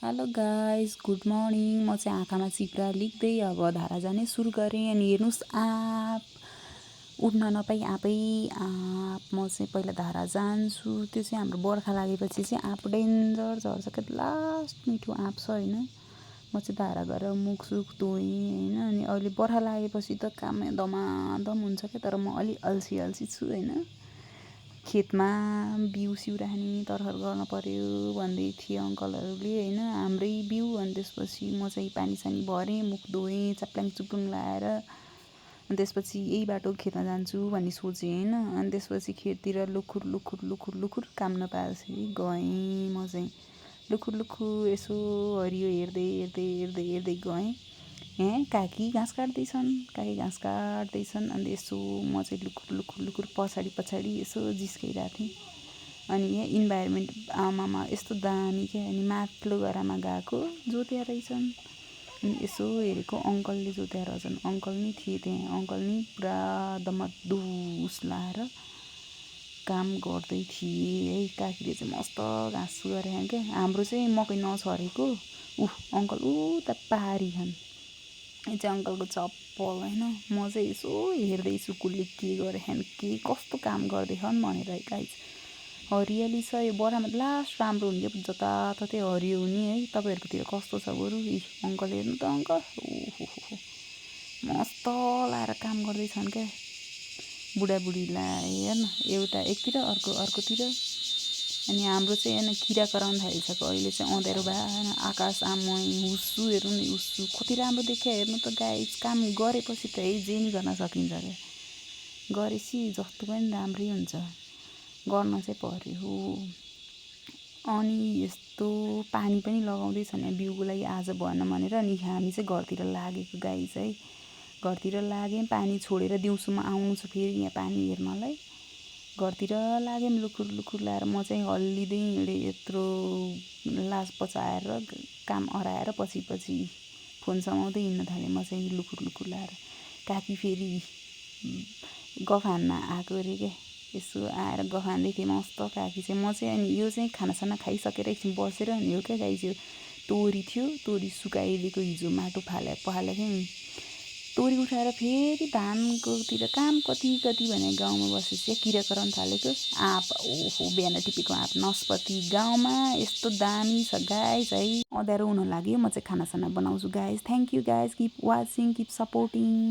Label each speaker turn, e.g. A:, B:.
A: Hello guys, good morning. म चाहिँ आँखामा चिप्रा लेख्दै अब धारा जाने सुरु गरेँ। अनि हेर्नुहोस्, आँप उड्न नपाई आँपै आँप। म चाहिँ पहिला धारा जान्छु। त्यो चाहिँ हाम्रो बर्खा लागेपछि चाहिँ आँप डेन्जर झर्छ क्या, लास्ट मिठो आँप छ होइन। म चाहिँ धारा गएर मुखसुख धोएँ होइन। अनि अहिले बर्खा लागेपछि त काम धमाधम हुन्छ क्या, तर म अलि अल्छी अल्छी छु होइन। खेतमा बिउ सिउ राख्ने तरखर गर्न पर्यो भन्दै थिए अङ्कलहरूले होइन, हाम्रै बिउ। अनि त्यसपछि म चाहिँ पानी सानी भरेँ, मुख धोएँ, च्याप्ल्याङ चुप्लुङ लाएर। अनि त्यसपछि यही बाटो खेतमा जान्छु भन्ने सोचेँ होइन। अनि त्यसपछि खेततिर लुखुर लुखुर लुखुर लुखुर काम नपाएपछि गएँ। म चाहिँ लुखुर लुखुर यसो हरियो हेर्दै हेर्दै हेर्दै हेर्दै गएँ। काकी घाँस काट्दैछन्, काकी घाँस काट्दैछन्। अनि यसो म चाहिँ लुखुर लुखुर लुखुर पछाडि पछाडि यसो जिस्काइरहेको थिएँ। अनि यहाँ इन्भाइरोमेन्ट आमामा यस्तो दामी क्या। अनि माथिल्लो घरमा गएको जोत्या रहेछन्। अनि यसो हेरेको अङ्कलले जोत्या रहेछन्। अङ्कल नि थिए त्यहाँ। अङ्कल नि पुरा दमडुस लाएर काम गर्दै थिए है। काकीले चाहिँ मस्त घाँस गरे क्या। हाम्रो चाहिँ मकै नछरेको अङ्कल उता पारी खान्। यो चाहिँ अङ्कलको चप्पल होइन। म चाहिँ यसो हेर्दैछु कसले के गरेछन्, के कस्तो काम गर्दैछन् भनेर है गाइस। हरियाली छ यो बर्खामा, लास्ट राम्रो हुने क्या, जताततै हरियो हुने है। तपाईँहरूकोतिर कस्तो छ बरु? अङ्कल हेर्नु त अङ्कल, ओहो मस्त लाएर काम गर्दैछन् क्या। बुढाबुढीलाई हेर्न, एउटा एकतिर अर्को अर्कोतिर। अनि हाम्रो चाहिँ होइन किरा कराउन थालिसक्यो अहिले चाहिँ। अँध्यारो भएन, आकाश आमै हुस्सु हेर्नु नि, हुस्सु कति राम्रो देखियो हेर्नु त गाइस। काम गरेपछि त है जे नि गर्न सकिन्छ क्या। गरेपछि जस्तो पनि राम्रै हुन्छ, गर्न चाहिँ पर्यो। अनि यस्तो पानी पनि लगाउँदैछ नि बिउको लागि आज भएन भनेर। अनि हामी चाहिँ घरतिर लागेको गाइस है। घरतिर लागेँ, पानी छोडेर दिउँसोमा आउनु छ फेरि यहाँ पानी हेर्नलाई। घरतिर लाग्यौँ लुखुर लुखुर लाएर। म चाहिँ हल्लिँदै हिँडेँ यत्रो लास पचाएर काम हराएर पछि पछि फोन समाउँदै हिँड्न थालेँ म चाहिँ लुखुर लुखुर लाएर। काकी फेरि गफ हान्न आएको अरे क्या। यसो आएर गफ हान्दै थिएँ मस्त काकी चाहिँ। म चाहिँ अनि यो चाहिँ खानासाना खाइसकेर एकछिन बसेर अनि हो क्या गाइस। यो तोरी थियो, तोरी सुकाइदिएको हिजो माटो पखालेको थिएँ नि। तोरी उठाएर फेरि धानकोतिर काम कति कति भने गाउँमा बसेपछि किरा कराउन थालेको आँप। ओहो बिहान टिपेको आँप नस्पति गाउँमा यस्तो दामी छ गाइस है। अँध्यारो हुन लाग्यो, म चाहिँ खानासाना बनाउँछु guys. Thank you guys, keep watching, keep supporting.